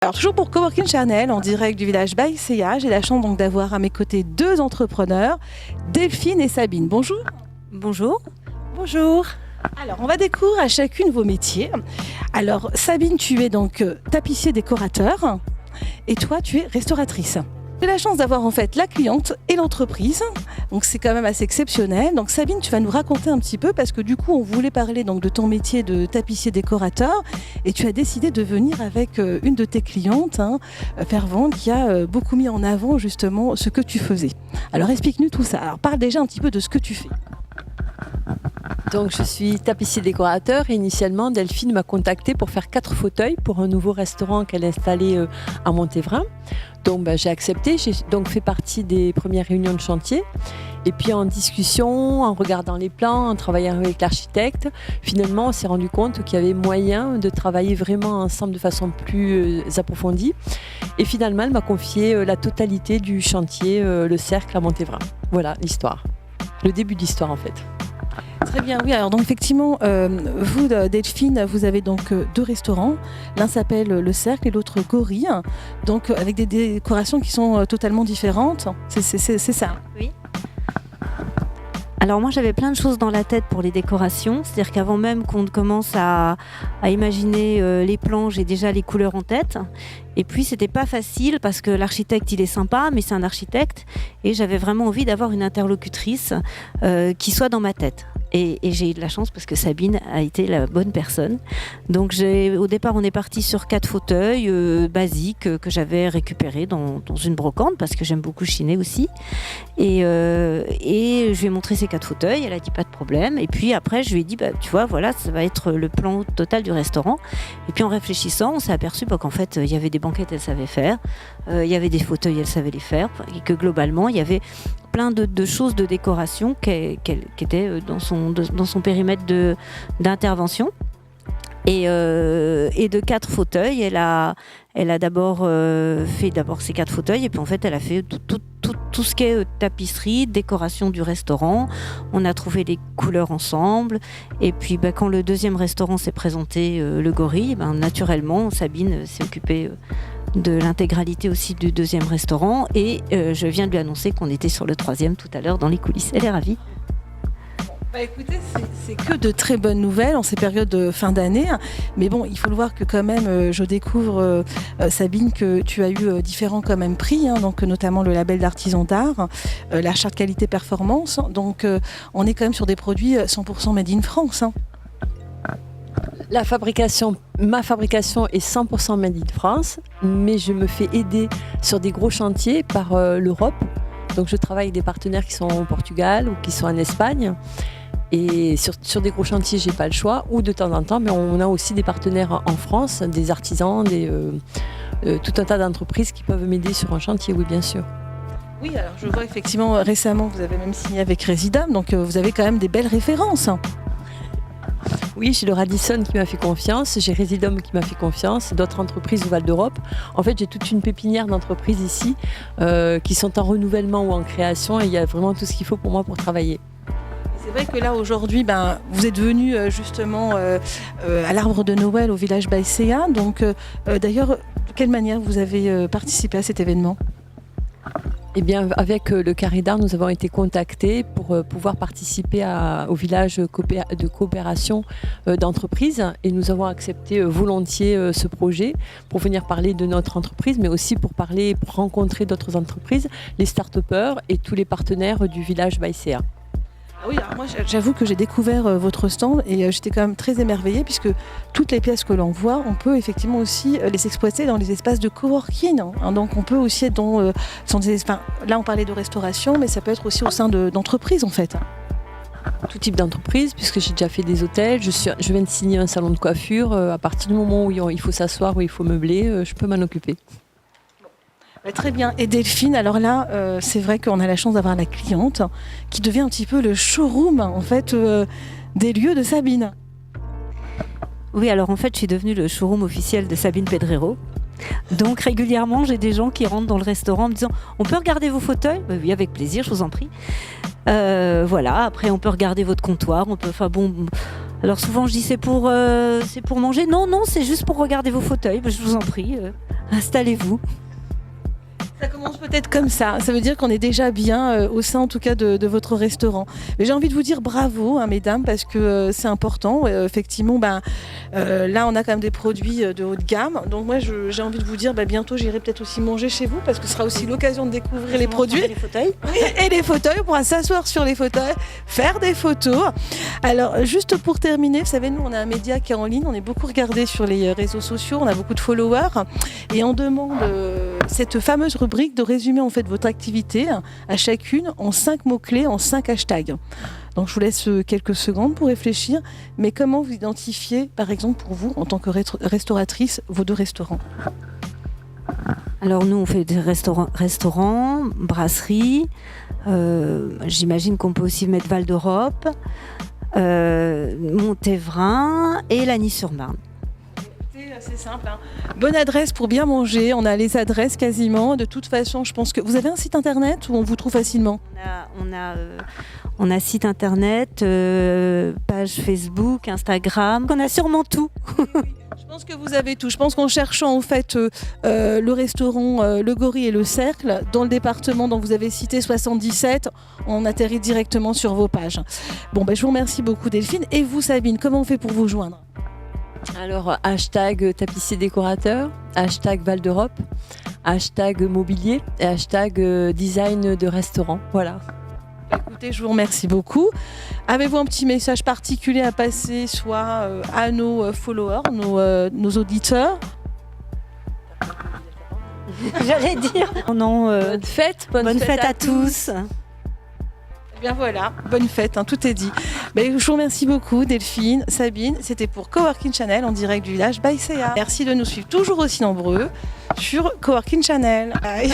Alors toujours pour Coworking Channel, en direct du village Baïséa, j'ai la chance donc d'avoir à mes côtés deux entrepreneurs, Delphine et Sabine. Bonjour. Bonjour. Bonjour. Alors on va découvrir à chacune vos métiers. Alors Sabine, tu es donc tapissier décorateur et toi tu es restauratrice. J'ai la chance d'avoir en fait la cliente et l'entreprise, donc c'est quand même assez exceptionnel. Donc Sabine, tu vas nous raconter un petit peu parce que du coup on voulait parler donc de ton métier de tapissier décorateur et tu as décidé de venir avec une de tes clientes, fervente, qui a beaucoup mis en avant justement ce que tu faisais. Alors explique-nous tout ça. Alors parle déjà un petit peu de ce que tu fais. Donc je suis tapissier décorateur et initialement Delphine m'a contactée pour faire 4 fauteuils pour un nouveau restaurant qu'elle installait à Montévrain. Donc j'ai accepté, j'ai donc fait partie des premières réunions de chantier. Et puis en discussion, en regardant les plans, en travaillant avec l'architecte, finalement on s'est rendu compte qu'il y avait moyen de travailler vraiment ensemble de façon plus approfondie. Et finalement elle m'a confié la totalité du chantier, le cercle à Montévrain. Voilà l'histoire, le début de l'histoire en fait. Très bien, oui. Alors donc effectivement, vous Delphine, vous avez donc deux restaurants. L'un s'appelle Le Cercle et l'autre Gorille. Donc avec des décorations qui sont totalement différentes. C'est ça. Oui. Alors moi j'avais plein de choses dans la tête pour les décorations, c'est-à-dire qu'avant même qu'on ne commence à imaginer les plans, j'ai déjà les couleurs en tête. Et puis c'était pas facile parce que l'architecte il est sympa, mais c'est un architecte et j'avais vraiment envie d'avoir une interlocutrice qui soit dans ma tête. Et j'ai eu de la chance parce que Sabine a été la bonne personne. Donc au départ on est parti sur 4 fauteuils basiques que j'avais récupérés dans une brocante parce que j'aime beaucoup chiner aussi. Et je lui ai montré ces 4 fauteuils, elle a dit pas de problème. Et puis après je lui ai dit tu vois voilà ça va être le plan total du restaurant. Et puis en réfléchissant on s'est aperçu qu'en fait il y avait des banquettes elle savait faire, il y avait des fauteuils elle savait les faire et que globalement il y avait plein de choses de décoration qui étaient dans son périmètre d'intervention. Et de 4 fauteuils, elle a d'abord fait ces 4 fauteuils et puis en fait elle a fait tout ce qui est tapisserie, décoration du restaurant. On a trouvé les couleurs ensemble et puis quand le deuxième restaurant s'est présenté, le Gorille, naturellement Sabine s'est occupée de l'intégralité aussi du deuxième restaurant et je viens de lui annoncer qu'on était sur le 3e tout à l'heure dans les coulisses. Elle est ravie. Écoutez, c'est que de très bonnes nouvelles en ces périodes de fin d'année. Mais bon, il faut le voir que quand même, je découvre, Sabine, que tu as eu différents quand même prix, donc notamment le label d'artisan d'art, la charte qualité performance. Donc on est quand même sur des produits 100% made in France. Ma fabrication est 100% made in France, mais je me fais aider sur des gros chantiers par l'Europe. Donc je travaille avec des partenaires qui sont au Portugal ou qui sont en Espagne. Et sur des gros chantiers, j'ai pas le choix. Ou de temps en temps, mais on a aussi des partenaires en France, des artisans, tout un tas d'entreprises qui peuvent m'aider sur un chantier, oui bien sûr. Oui, alors je vois effectivement récemment, vous avez même signé avec Residam, donc vous avez quand même des belles références. Oui, j'ai le Radisson qui m'a fait confiance, j'ai Residum qui m'a fait confiance, d'autres entreprises au Val d'Europe. En fait, j'ai toute une pépinière d'entreprises ici qui sont en renouvellement ou en création et il y a vraiment tout ce qu'il faut pour moi pour travailler. C'est vrai que là aujourd'hui, vous êtes venu justement à l'arbre de Noël au village Baïséa. Donc d'ailleurs, de quelle manière vous avez participé à cet événement ? Eh bien, avec le Carré d'Art, nous avons été contactés pour pouvoir participer au village de coopération d'entreprises et nous avons accepté volontiers ce projet pour venir parler de notre entreprise, mais aussi pour rencontrer d'autres entreprises, les start-upers et tous les partenaires du village Baïséa. Oui, alors moi j'avoue que j'ai découvert votre stand et j'étais quand même très émerveillée puisque toutes les pièces que l'on voit, on peut effectivement aussi les exploiter dans les espaces de coworking. Donc on peut aussi être là on parlait de restauration, mais ça peut être aussi au sein d'entreprises en fait. Tout type d'entreprise, puisque j'ai déjà fait des hôtels, je viens de signer un salon de coiffure. À partir du moment où il faut s'asseoir, où il faut meubler, je peux m'en occuper. Très bien. Et Delphine, alors là, c'est vrai qu'on a la chance d'avoir la cliente qui devient un petit peu le showroom en fait des lieux de Sabine. Oui, alors en fait, je suis devenue le showroom officiel de Sabine Pedrero. Donc régulièrement, j'ai des gens qui rentrent dans le restaurant en me disant « On peut regarder vos fauteuils ?» Oui, avec plaisir, je vous en prie. Voilà, après on peut regarder votre comptoir, alors souvent je dis c'est pour manger. Non, c'est juste pour regarder vos fauteuils, je vous en prie. installez-vous. Ça commence peut-être comme ça. Ça veut dire qu'on est déjà bien au sein, en tout cas, de votre restaurant. Mais j'ai envie de vous dire bravo, hein, mesdames, parce que c'est important. Effectivement, là, on a quand même des produits de haut de gamme. Donc moi, j'ai envie de vous dire, bientôt, j'irai peut-être aussi manger chez vous, parce que ce sera aussi l'occasion de découvrir les produits. Les fauteuils. Et les fauteuils, on pourra s'asseoir sur les fauteuils, faire des photos. Alors, juste pour terminer, vous savez, nous, on a un média qui est en ligne. On est beaucoup regardé sur les réseaux sociaux. On a beaucoup de followers. Et on demande cette fameuse rubrique de résumer en fait votre activité à chacune en 5 mots-clés, en 5 hashtags. Donc je vous laisse quelques secondes pour réfléchir, mais comment vous identifiez, par exemple pour vous, en tant que restauratrice, vos 2 restaurants? Alors nous on fait des restaurants, brasseries, j'imagine qu'on peut aussi mettre Val d'Europe, Montévrain et Lagny-sur-Marne. C'est simple, hein. Bonne adresse pour bien manger. On a les adresses quasiment. De toute façon, je pense que vous avez un site internet où on vous trouve facilement. On a site internet, page Facebook, Instagram. On a sûrement tout. Je pense que vous avez tout. Je pense qu'en cherchant en fait le restaurant Le Gorille et le Cercle dans le département dont vous avez cité 77, on atterrit directement sur vos pages. Bon, je vous remercie beaucoup Delphine. Et vous Sabine, comment on fait pour vous joindre? Alors, hashtag tapissier décorateur, hashtag Val d'Europe, hashtag mobilier et hashtag design de restaurant. Voilà. Écoutez, je vous remercie beaucoup. Avez-vous un petit message particulier à passer, soit à nos followers, nos auditeurs? J'allais dire. Bonne fête, bonne fête à tous. Eh bien voilà, bonne fête, hein, tout est dit. Je vous remercie beaucoup Delphine, Sabine. C'était pour Coworking Channel en direct du village by CA. Merci de nous suivre toujours aussi nombreux sur Coworking Channel. Bye.